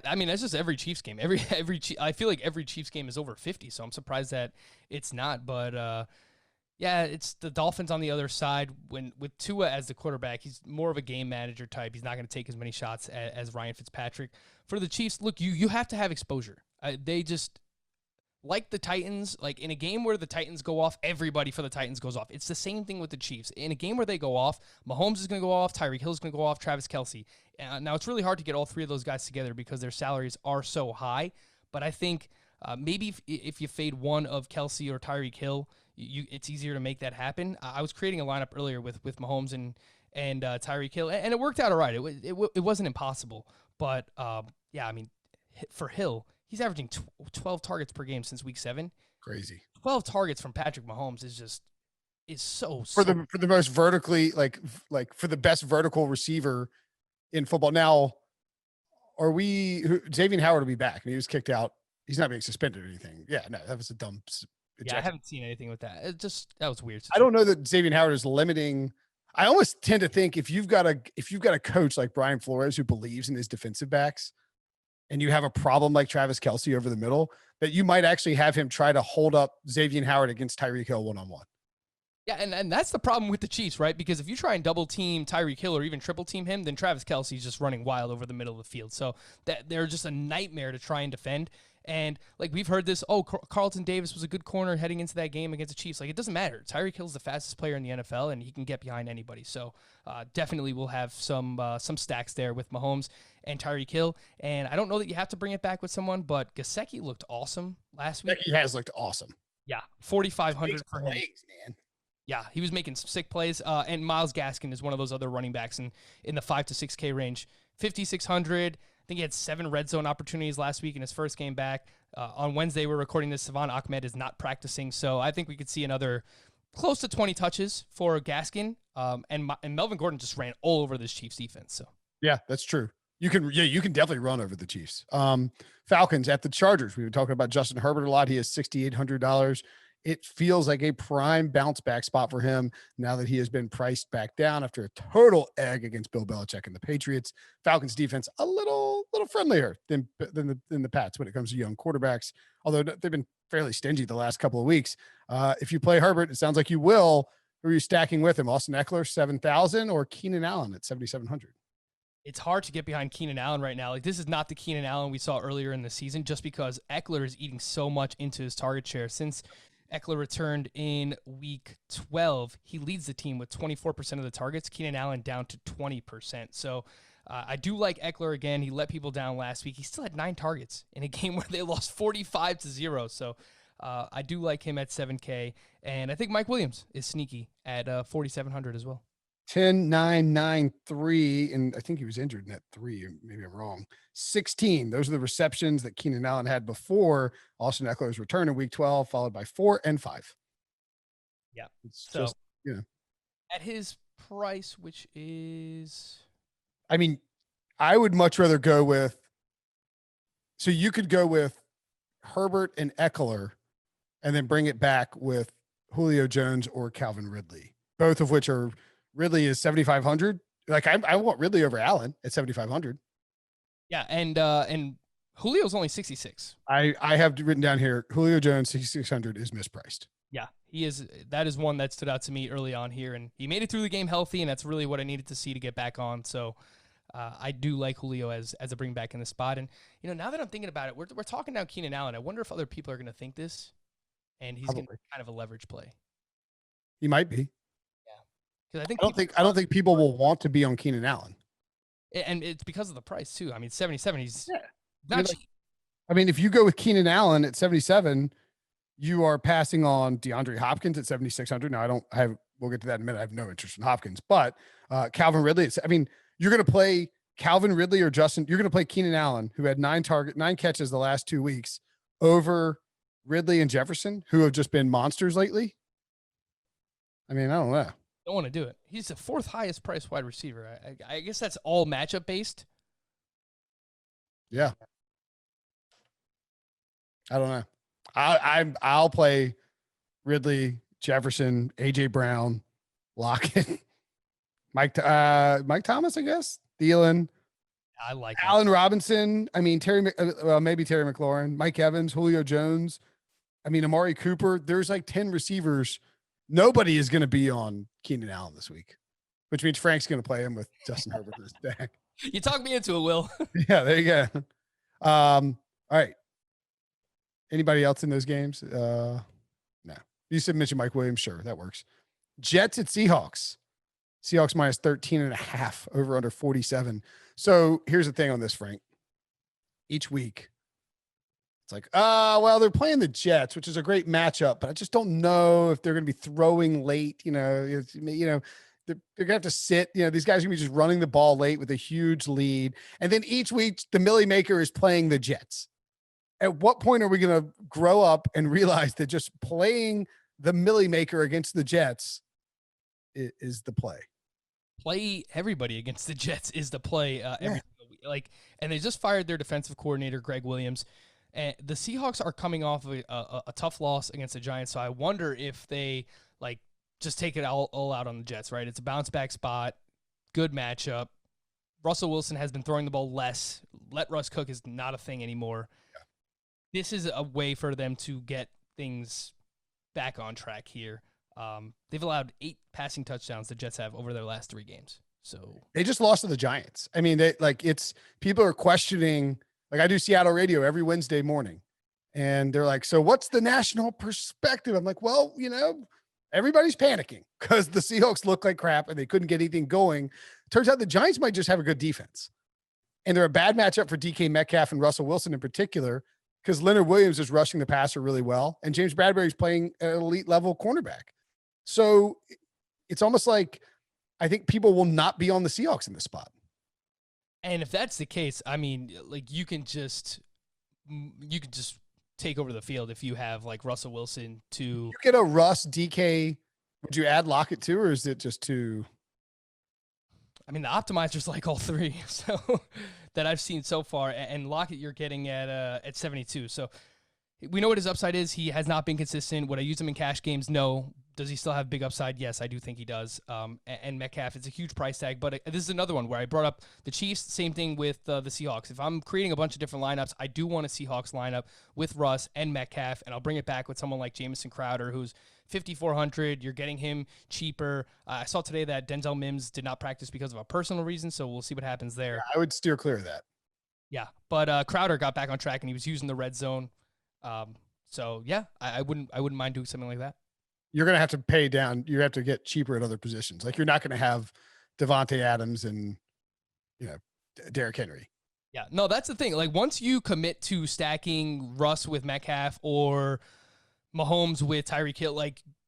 I mean, that's just every Chiefs game. I feel like every Chiefs game is over 50, so I'm surprised that it's not. But yeah, it's the Dolphins on the other side. When with Tua as the quarterback, he's more of a game manager type. He's not going to take as many shots as Ryan Fitzpatrick. For the Chiefs, look, you have to have exposure. They just, like the Titans, like in a game where the Titans go off, everybody for the Titans goes off. It's the same thing with the Chiefs. In a game where they go off, Mahomes is going to go off, Tyreek Hill is going to go off, Travis Kelce. Now, it's really hard to get all three of those guys together because their salaries are so high. But I think maybe if you fade one of Kelce or Tyreek Hill, it's easier to make that happen. I was creating a lineup earlier with Mahomes and Tyreek Hill, and it worked out all right. It wasn't impossible. But, yeah, I mean, for Hill, he's averaging 12 targets per game since week 7. Crazy. 12 targets from Patrick Mahomes is so for the most vertically like for the best vertical receiver in football. Now, Xavier Howard will be back and he was kicked out. He's not being suspended or anything. Yeah, no, that was a dumb ejection. Yeah, I haven't seen anything with that. That was weird. I don't know that Xavier Howard is limiting. I almost tend to think if you've got a coach like Brian Flores who believes in his defensive backs, and you have a problem like Travis Kelce over the middle, that you might actually have him try to hold up Xavier Howard against Tyreek Hill one-on-one. Yeah, and that's the problem with the Chiefs, right? Because if you try and double team Tyreek Hill or even triple team him, then Travis Kelce's just running wild over the middle of the field. So they're just a nightmare to try and defend. And like we've heard this, Carlton Davis was a good corner heading into that game against the Chiefs. Like it doesn't matter. Tyreek Hill's the fastest player in the NFL, and he can get behind anybody. So definitely we'll have some stacks there with Mahomes and Tyreek Hill. And I don't know that you have to bring it back with someone, but Gesicki looked awesome last week. He has looked awesome. Yeah, 4,500 for him. Man. Yeah, he was making some sick plays. And Myles Gaskin is one of those other running backs in the 5 to 6K range. 5,600. I think he had 7 red zone opportunities last week in his first game back. On Wednesday, we're recording this. Savon Ahmed is not practicing, so I think we could see another close to 20 touches for Gaskin. And Melvin Gordon just ran all over this Chiefs defense. So yeah, that's true. You can definitely run over the Chiefs. Falcons at the Chargers. We were talking about Justin Herbert a lot. He has $6,800. It feels like a prime bounce back spot for him now that he has been priced back down after a total egg against Bill Belichick and the Patriots. Falcons defense a little friendlier than the Pats when it comes to young quarterbacks, although they've been fairly stingy the last couple of weeks. If you play Herbert, it sounds like you will. Who are you stacking with him? Austin Eckler, 7,000, or Keenan Allen at 7,700? It's hard to get behind Keenan Allen right now. Like this is not the Keenan Allen we saw earlier in the season, just because Eckler is eating so much into his target share. Since Eckler returned in week 12, he leads the team with 24% of the targets. Keenan Allen down to 20%. So I do like Eckler again. He let people down last week. He still had 9 targets in a game where they lost 45-0. So I do like him at 7K. And I think Mike Williams is sneaky at 4,700 as well. 10-9-9-3, and I think he was injured in that 3. Maybe I'm wrong. 16. Those are the receptions that Keenan Allen had before Austin Eckler's return in week 12, followed by 4 and 5. Yeah. It's just, at his price, which is, I mean, I would much rather go with, so you could go with Herbert and Eckler and then bring it back with Julio Jones or Calvin Ridley, both of which are, Ridley is 7,500. Like I want Ridley over Allen at 7,500. Yeah, and Julio's only 66. I have written down here, Julio Jones 6,600 is mispriced. Yeah, he is. That is one that stood out to me early on here, and he made it through the game healthy, and that's really what I needed to see to get back on. So I do like Julio as a bring back in the spot. And now that I'm thinking about it, we're talking now Keenan Allen. I wonder if other people are going to think this, and he's going to be kind of a leverage play. He might be. Because I don't think people will want to be on Keenan Allen, and it's because of the price too. I mean, 77. He's not cheap. I mean, if you go with Keenan Allen at 77, you are passing on DeAndre Hopkins at 7,600. Now we'll get to that in a minute. I have no interest in Hopkins, but Calvin Ridley. You're going to play Calvin Ridley or Justin. You're going to play Keenan Allen, who had 9 catches the last 2 weeks, over Ridley and Jefferson, who have just been monsters lately. I mean, I don't know. Don't want to do it. He's the 4th highest priced wide receiver. I guess that's all matchup based. Yeah. I don't know. I'll play Ridley, Jefferson, AJ Brown, Lockett, Mike Thomas, I guess, Thielen. I like it. Allen Robinson. I mean, maybe Terry McLaurin, Mike Evans, Julio Jones. I mean, Amari Cooper. There's like 10 receivers. Nobody is going to be on Keenan Allen this week, which means Frank's going to play him with Justin Herbert in his stack. You talked me into it, Will. Yeah, there you go. All right. Anybody else in those games? No. You said mention Mike Williams. Sure, that works. Jets at Seahawks. Seahawks minus 13.5 over under 47. So here's the thing on this, Frank. Each week, it's like, well, they're playing the Jets, which is a great matchup, but I just don't know if they're going to be throwing late. They're going to have to sit. These guys are going to be just running the ball late with a huge lead. And then each week, the Millie Maker is playing the Jets. At what point are we going to grow up and realize that just playing the Millie Maker against the Jets is the play? Play everybody against the Jets is the play. And they just fired their defensive coordinator, Greg Williams. And the Seahawks are coming off of a tough loss against the Giants. So I wonder if they just take it all out on the Jets, right? It's a bounce back spot, good matchup. Russell Wilson has been throwing the ball less. Let Russ cook is not a thing anymore. Yeah. This is a way for them to get things back on track here. They've allowed 8 passing touchdowns the Jets have over their last 3 games. So they just lost to the Giants. I mean, people are questioning. I do Seattle radio every Wednesday morning, and they're like, so what's the national perspective? I'm like, well, everybody's panicking because the Seahawks look like crap and they couldn't get anything going. Turns out the Giants might just have a good defense, and they're a bad matchup for DK Metcalf and Russell Wilson in particular, because Leonard Williams is rushing the passer really well, and James Bradbury's playing at an elite level cornerback. So it's almost like I think people will not be on the Seahawks in this spot. And if that's the case, I mean, you can just take over the field if you have Russell Wilson to. You get a Russ DK. Would you add Lockett too, or is it just too? I mean, the optimizers like all 3, so that I've seen so far, and Lockett you're getting at 72. So we know what his upside is. He has not been consistent. Would I use him in cash games? No. Does he still have big upside? Yes, I do think he does. And Metcalf, it's a huge price tag. But this is another one where I brought up the Chiefs. Same thing with the Seahawks. If I'm creating a bunch of different lineups, I do want a Seahawks lineup with Russ and Metcalf, and I'll bring it back with someone like Jamison Crowder, who's 5,400. You're getting him cheaper. I saw today that Denzel Mims did not practice because of a personal reason, so we'll see what happens there. Yeah, I would steer clear of that. Yeah, but Crowder got back on track, and he was using the red zone. So yeah, I wouldn't mind doing something like that. You're going to have to pay down. You have to get cheaper at other positions. You're not going to have Devontae Adams and, Derrick Henry. Yeah, no, that's the thing. Once you commit to stacking Russ with Metcalf or Mahomes with Tyreek Hill,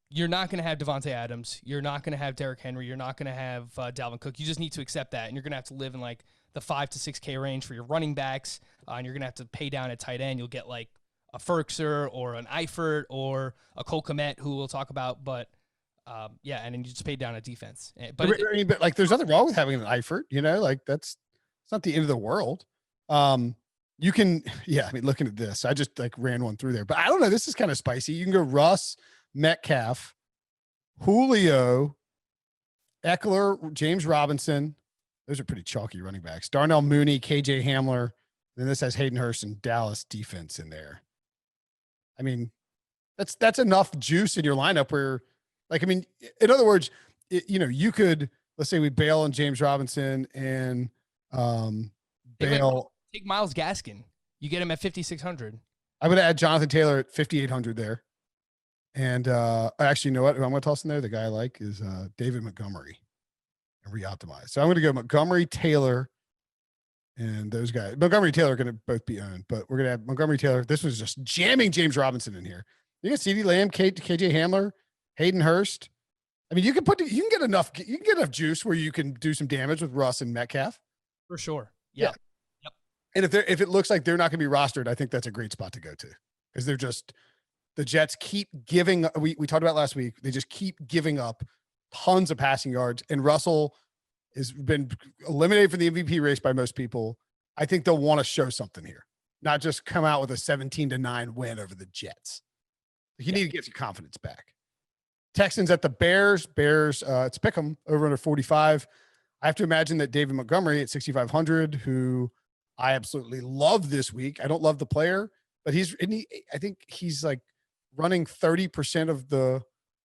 you're not going to have Devontae Adams. You're not going to have Derrick Henry. You're not going to have Dalvin Cook. You just need to accept that. And you're going to have to live in the 5 to 6K range for your running backs. And you're going to have to pay down at tight end. You'll get a Ferkser or an Eifert or a Cole Kmet, who we'll talk about, but and then you just pay down at defense. But there's nothing wrong with having an Eifert, it's not the end of the world. You can, looking at this, I just ran one through there, but I don't know. This is kind of spicy. You can go Russ, Metcalf, Julio, Eckler, James Robinson. Those are pretty chalky running backs. Darnell Mooney, KJ Hamler. Then this has Hayden Hurst and Dallas defense in there. I mean, that's enough juice in your lineup where, in other words, you could, let's say we bail on James Robinson and bail. Take Myles Gaskin. You get him at 5,600. I'm going to add Jonathan Taylor at 5,800 there. And actually, you know what? Who I'm going to toss in there, the guy I like, is David Montgomery and re-optimize. So I'm going to go Montgomery, Taylor, and those guys. Montgomery Taylor are going to both be owned, but we're going to have Montgomery Taylor. This was just jamming James Robinson in here. You got CeeDee Lamb, KJ Hamler, Hayden Hurst. I mean, you can get enough juice where you can do some damage with Russ and Metcalf. For sure. Yeah. Yep. And if it looks like they're not going to be rostered, I think that's a great spot to go to, because the Jets keep giving. We talked about last week. They just keep giving up tons of passing yards, and Russell has been eliminated from the MVP race by most people. I think they'll want to show something here, not just come out with a 17-9 win over the Jets. You need to get your confidence back. Texans at the Bears. It's pick 'em over under 45. I have to imagine that David Montgomery at 6,500, who I absolutely love this week. I don't love the player, but I think he's like running 30% of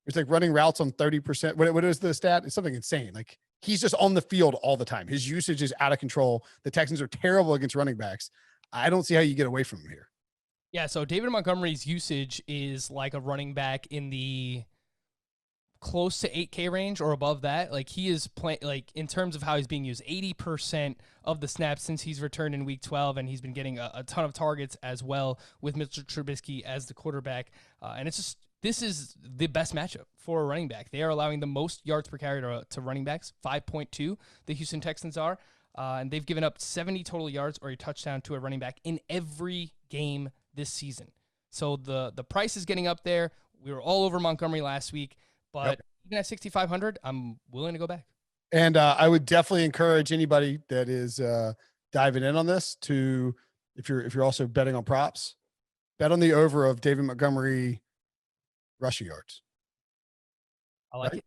it's like running routes on 30%. What is the stat? It's something insane. Like he's just on the field all the time. His usage is out of control. The Texans are terrible against running backs. I don't see how you get away from him here. Yeah, so David Montgomery's usage is like a running back in the close to 8K range or above that. Like he is playing, like in terms of how he's being used, 80% of the snaps since he's returned in week 12, and he's been getting a ton of targets as well with Mitchell Trubisky as the quarterback. And this is the best matchup for a running back. They are allowing the most yards per carry to running backs, 5.2. The Houston Texans are, and they've given up 70 total yards or a touchdown to a running back in every game this season. So the price is getting up there. We were all over Montgomery last week. But even at 6,500, I'm willing to go back. And I would definitely encourage anybody that is diving in on this to, if you're also betting on props, bet on the over of David Montgomery rushing yards. I like it.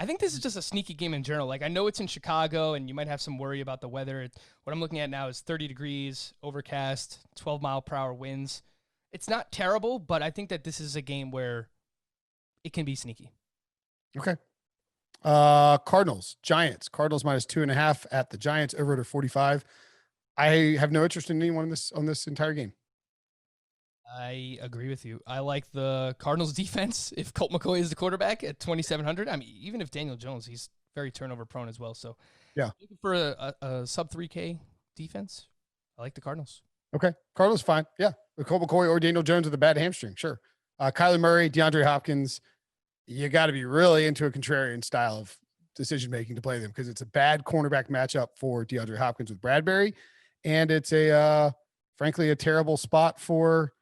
I think this is just a sneaky game in general. Like I know it's in Chicago, and you might have some worry about the weather. What I'm looking at now is 30 degrees, overcast, 12-mile-per-hour winds. It's not terrible, but I think that this is a game where it can be sneaky. Okay. Cardinals-Giants. Cardinals minus 2.5 at the Giants, over under 45. I have no interest in anyone on this entire game. I agree with you. I like the Cardinals defense if Colt McCoy is the quarterback at 2,700. I mean, even if Daniel Jones, he's very turnover prone as well. So yeah, looking for a sub 3K defense, I like the Cardinals. Okay. Cardinals fine. Yeah. With Colt McCoy or Daniel Jones with a bad hamstring. Sure. Kyler Murray, DeAndre Hopkins. You got to be really into a contrarian style of decision-making to play them because it's a bad cornerback matchup for DeAndre Hopkins with Bradbury. And it's frankly, a terrible spot for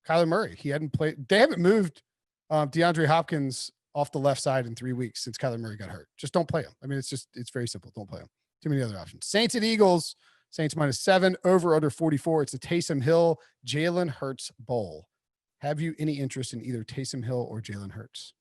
Kyler Murray. They haven't moved DeAndre Hopkins off the left side in 3 weeks since Kyler Murray got hurt. Just don't play him. I mean, it's very simple. Don't play him. Too many other options. Saints and Eagles. Saints minus 7, over under 44. It's a Taysom Hill, Jalen Hurts bowl. Have you any interest in either Taysom Hill or Jalen Hurts?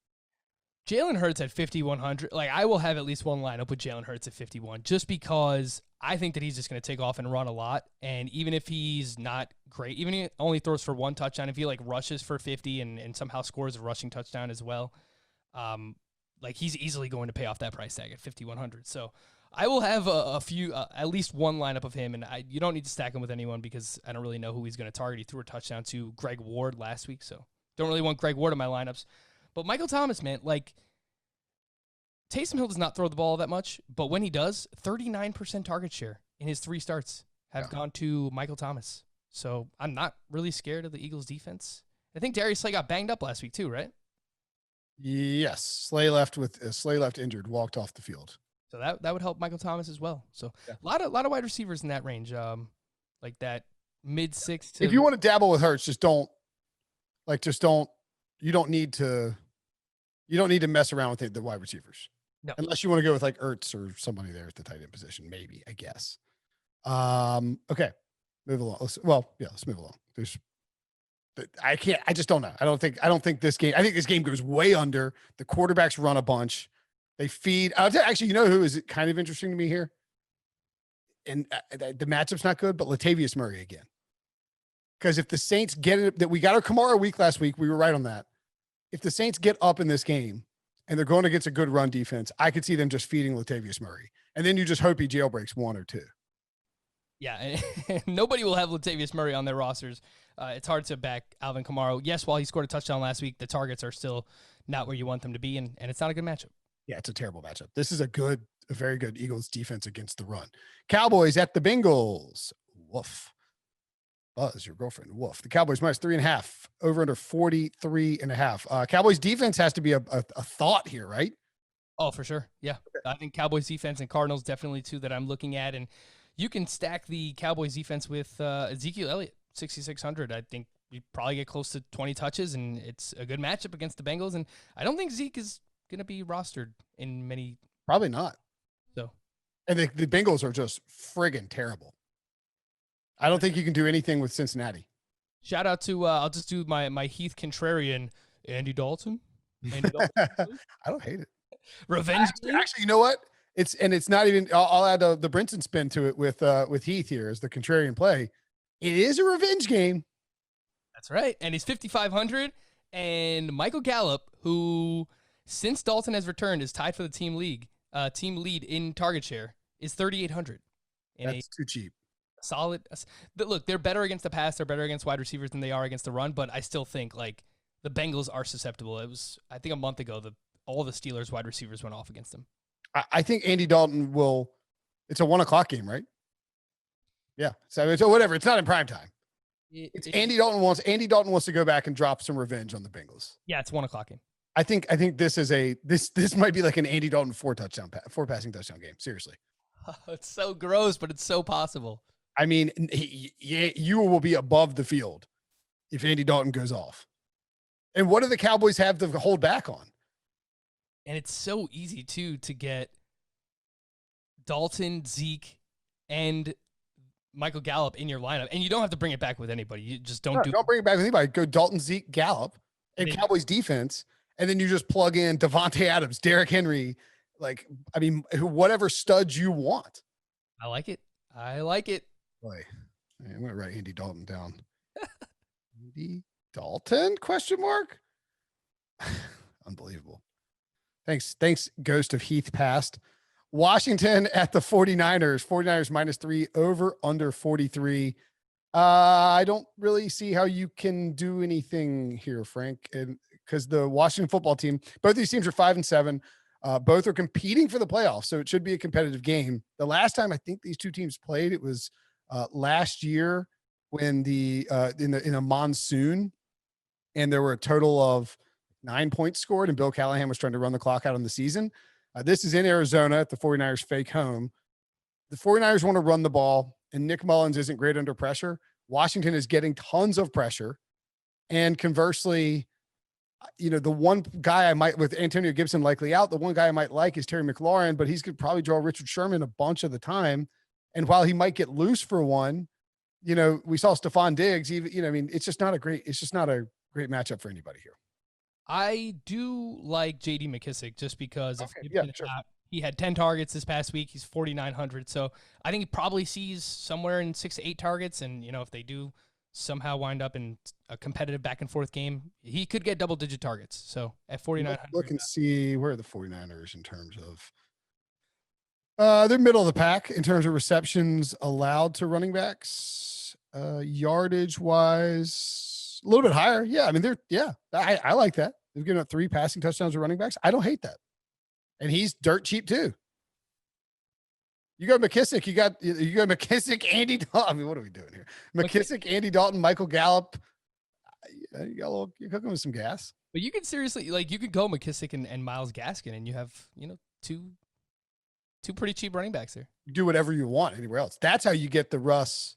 Jalen Hurts at 5,100. Like I will have at least one lineup with Jalen Hurts at 51, just because I think that he's just going to take off and run a lot. And even if he's not great, even if he only throws for one touchdown, if he like rushes for 50 and somehow scores a rushing touchdown as well, like he's easily going to pay off that price tag at 5,100. So I will have a few, at least one lineup of him, and you don't need to stack him with anyone because I don't really know who he's going to target. He threw a touchdown to Greg Ward last week, so don't really want Greg Ward in my lineups. But Michael Thomas, man, like Taysom Hill does not throw the ball that much, but when he does, 39% target share in his 3 starts have gone to Michael Thomas. So I'm not really scared of the Eagles defense. I think Darius Slay got banged up last week too, right? Yes. Slay left injured, walked off the field. So that would help Michael Thomas as well. So a lot of wide receivers in that range, like that mid-6 to. If you want to dabble with Hurts, you don't need to mess around with the wide receivers. No. Unless you want to go with like Ertz or somebody there at the tight end position, maybe, I guess. Okay. Move along. Let's move along. I just don't know. I don't think this game, I think this game goes way under. The quarterbacks run a bunch. They feed. Actually, you know who is kind of interesting to me here? And the matchup's not good, but Latavius Murray again. Because if the Saints get it, that we got our Kamara week last week, we were right on that. If the Saints get up in this game and they're going against a good run defense, I could see them just feeding Latavius Murray. And then you just hope he jailbreaks 1 or 2. Yeah, nobody will have Latavius Murray on their rosters. It's hard to back Alvin Kamara. Yes, while he scored a touchdown last week, the targets are still not where you want them to be, and it's not a good matchup. Yeah, it's a terrible matchup. This is a very good Eagles defense against the run. Cowboys at the Bengals. Woof. Buzz, your girlfriend. Woof. The Cowboys minus 3.5, over under 43.5. Cowboys defense has to be a thought here, right? Oh, for sure. Yeah. I think Cowboys defense and Cardinals definitely two that I'm looking at. And you can stack the Cowboys defense with Ezekiel Elliott, 6,600. I think we probably get close to 20 touches, and it's a good matchup against the Bengals. And I don't think Zeke is going to be rostered in many. Probably not. So, and the Bengals are just friggin' terrible. I don't think you can do anything with Cincinnati. Shout out to, I'll just do my Heath contrarian, Andy Dalton. I don't hate it. Revenge. Actually, you know what? It's not even. I'll add the Brinson spin to it with Heath here as the contrarian play. It is a revenge game. That's right, and he's 5,500. And Michael Gallup, who since Dalton has returned is tied for the team lead in target share, is 3,800. That's too cheap. Solid. Look, they're better against the pass. They're better against wide receivers than they are against the run. But I still think like the Bengals are susceptible. It was, I think, a month ago all the Steelers wide receivers went off against them. I think Andy Dalton will. It's a 1:00 game, right? Yeah. So whatever. It's not in prime time. Andy Dalton wants to go back and drop some revenge on the Bengals. Yeah, it's 1:00 game. I think this is this might be like an Andy Dalton 4 passing touchdown game. Seriously. Oh, it's so gross, but it's so possible. I mean, you will be above the field if Andy Dalton goes off. And what do the Cowboys have to hold back on? And it's so easy too to get Dalton, Zeke, and Michael Gallup in your lineup, and you don't have to bring it back with anybody. You just don't bring it back with anybody. Go Dalton, Zeke, Gallup, and Cowboys defense, and then you just plug in Devontae Adams, Derrick Henry, whatever studs you want. I like it. Boy, I'm gonna write Andy Dalton down. Andy Dalton? Question mark. Unbelievable. Thanks, Ghost of Heath Past. Washington at the 49ers. 49ers -3 over under 43. I don't really see how you can do anything here, Frank, and because the Washington football team, both these teams are 5-7. Both are competing for the playoffs, so it should be a competitive game. The last time I think these two teams played, it was last year when in a monsoon, and there were a total of 9 points scored, and Bill Callahan was trying to run the clock out on the season. This is in Arizona at the 49ers fake home. The 49ers want to run the ball, and Nick Mullins isn't great under pressure. Washington is getting tons of pressure. And conversely, the one guy with Antonio Gibson likely out, the one guy I might like is Terry McLaurin, but he's going to probably draw Richard Sherman a bunch of the time. And while he might get loose for one, we saw Stephon Diggs, it's just not a great matchup for anybody here. I do like J.D. McKissick just because he had 10 targets this past week. He's 4,900. So I think he probably sees somewhere in 6 to 8 targets. And, if they do somehow wind up in a competitive back and forth game, he could get double-digit targets. So at 4,900. Look and see where are the 49ers in terms of they're middle of the pack in terms of receptions allowed to running backs. Yardage wise, a little bit higher. Yeah. I mean, I like that. They've given up 3 passing touchdowns to running backs. I don't hate that. And he's dirt cheap too. You got McKissick. You got McKissick, Andy Dalton. I mean, what are we doing here? McKissick, Andy Dalton, Michael Gallup. You're cooking with some gas. But you could seriously, you could go McKissick and Myles Gaskin, and you have, two pretty cheap running backs there. You do whatever you want anywhere else. That's how you get the Russ,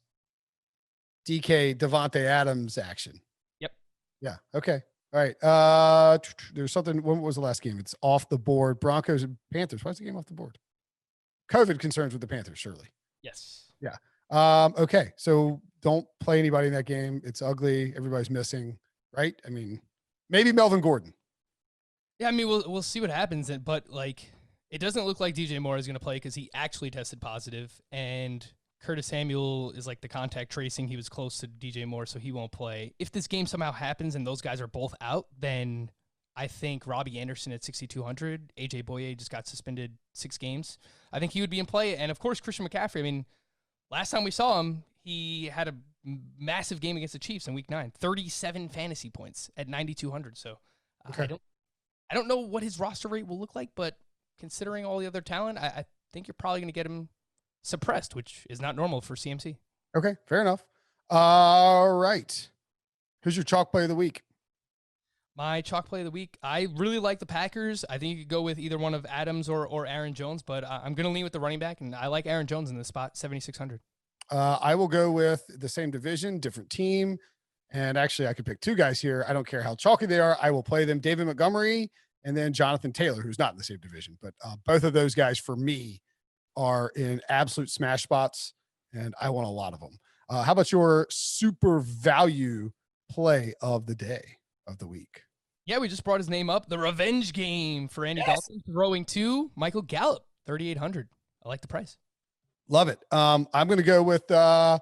DK, Devontae Adams action. Yep. Yeah. Okay. All right. There's something. When was the last game? It's off the board. Broncos and Panthers. Why is the game off the board? COVID concerns with the Panthers, surely. Yes. Yeah. Okay. So don't play anybody in that game. It's ugly. Everybody's missing, right? I mean, maybe Melvin Gordon. Yeah. I mean, we'll see what happens. But it doesn't look like DJ Moore is going to play because he actually tested positive, and Curtis Samuel is the contact tracing. He was close to DJ Moore, so he won't play. If this game somehow happens and those guys are both out, then I think Robbie Anderson at 6,200, AJ Boye just got suspended 6 games. I think he would be in play. And of course, Christian McCaffrey. I mean, last time we saw him, he had a massive game against the Chiefs in week 9, 37 fantasy points at 9,200. So okay. I don't know what his roster rate will look like, but considering all the other talent, I think you're probably going to get him suppressed, which is not normal for CMC. Okay, fair enough. All right. Who's your chalk play of the week? My chalk play of the week, I really like the Packers. I think you could go with either one of Adams or Aaron Jones, but I'm going to lean with the running back, and I like Aaron Jones in this spot, 7,600. I will go with the same division, different team, and actually I could pick 2 guys here. I don't care how chalky they are. I will play them, David Montgomery and then Jonathan Taylor, who's not in the same division, but both of those guys for me are in absolute smash spots, and I want a lot of them. How about your super value play of the day, of the week? Yeah, we just brought his name up. The revenge game for Andy Dalton, throwing to Michael Gallup. 3,800. I like the price. Love it. I'm going to go with the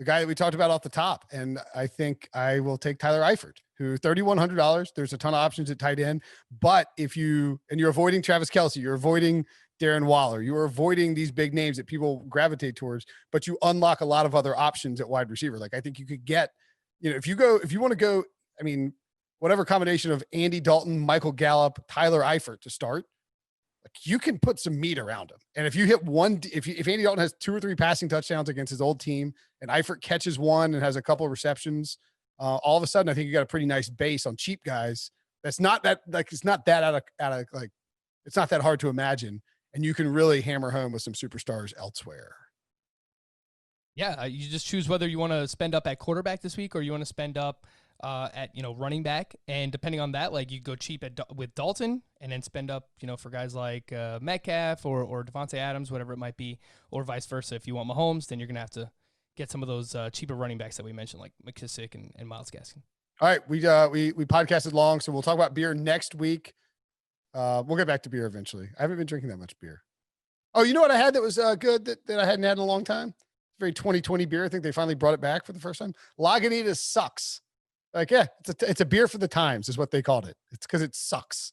guy that we talked about off the top, and I think I will take Tyler Eifert, who $3,100. There's a ton of options at tight end, but you're avoiding Travis Kelce, you're avoiding Darren Waller, you're avoiding these big names that people gravitate towards, but you unlock a lot of other options at wide receiver. Like I think you could get, if you want to go, I mean, whatever combination of Andy Dalton, Michael Gallup, Tyler Eifert to start, like you can put some meat around him. And if you hit one, if Andy Dalton has 2 or 3 passing touchdowns against his old team and Eifert catches one and has a couple of receptions, all of a sudden I think you got a pretty nice base on cheap guys. That's not that, like, it's not that out of like, it's not that hard to imagine. And you can really hammer home with some superstars elsewhere. Yeah, you just choose whether you want to spend up at quarterback this week or you want to spend up at running back, and depending on that, like you go cheap with Dalton and then spend up for guys like Metcalf or Devontae Adams, whatever it might be, or vice versa. If you want Mahomes, then you're gonna have to get some of those cheaper running backs that we mentioned, like McKissick and Myles Gaskin. All right, we podcasted long, so we'll talk about beer next week. We'll get back to beer eventually. I haven't been drinking that much beer. Oh, you know what I had that was good that I hadn't had in a long time? Very 2020 beer. I think they finally brought it back for the first time. Lagunitas sucks. Like, yeah, it's a beer for the times is what they called it. It's because it sucks.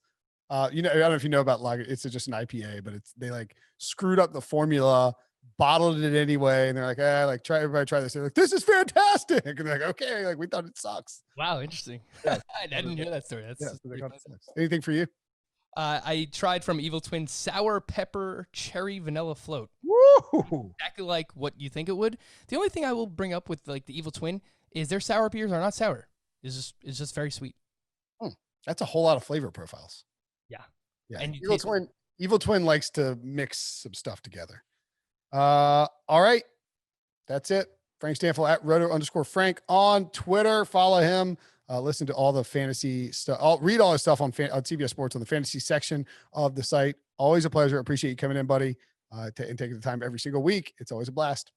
I don't know if you know about Lager. It's just an IPA, but they like screwed up the formula, bottled it anyway, and they're like, everybody try this. They're like, this is fantastic. And they're like, okay, like we thought it sucks. Wow, interesting. Yeah. I didn't hear that story. That's anything for you? I tried from Evil Twin sour pepper cherry vanilla float. Woo! Exactly like what you think it would. The only thing I will bring up with like the Evil Twin is their sour beers are not sour. It's just very sweet. That's a whole lot of flavor profiles. Yeah. And Evil Twin likes to mix some stuff together. All right. That's it. Frank Stampfl at Roto_Frank on Twitter. Follow him. Listen to all the fantasy stuff. I'll read all his stuff on CBS Sports on the fantasy section of the site. Always a pleasure. Appreciate you coming in, buddy, and taking the time every single week. It's always a blast.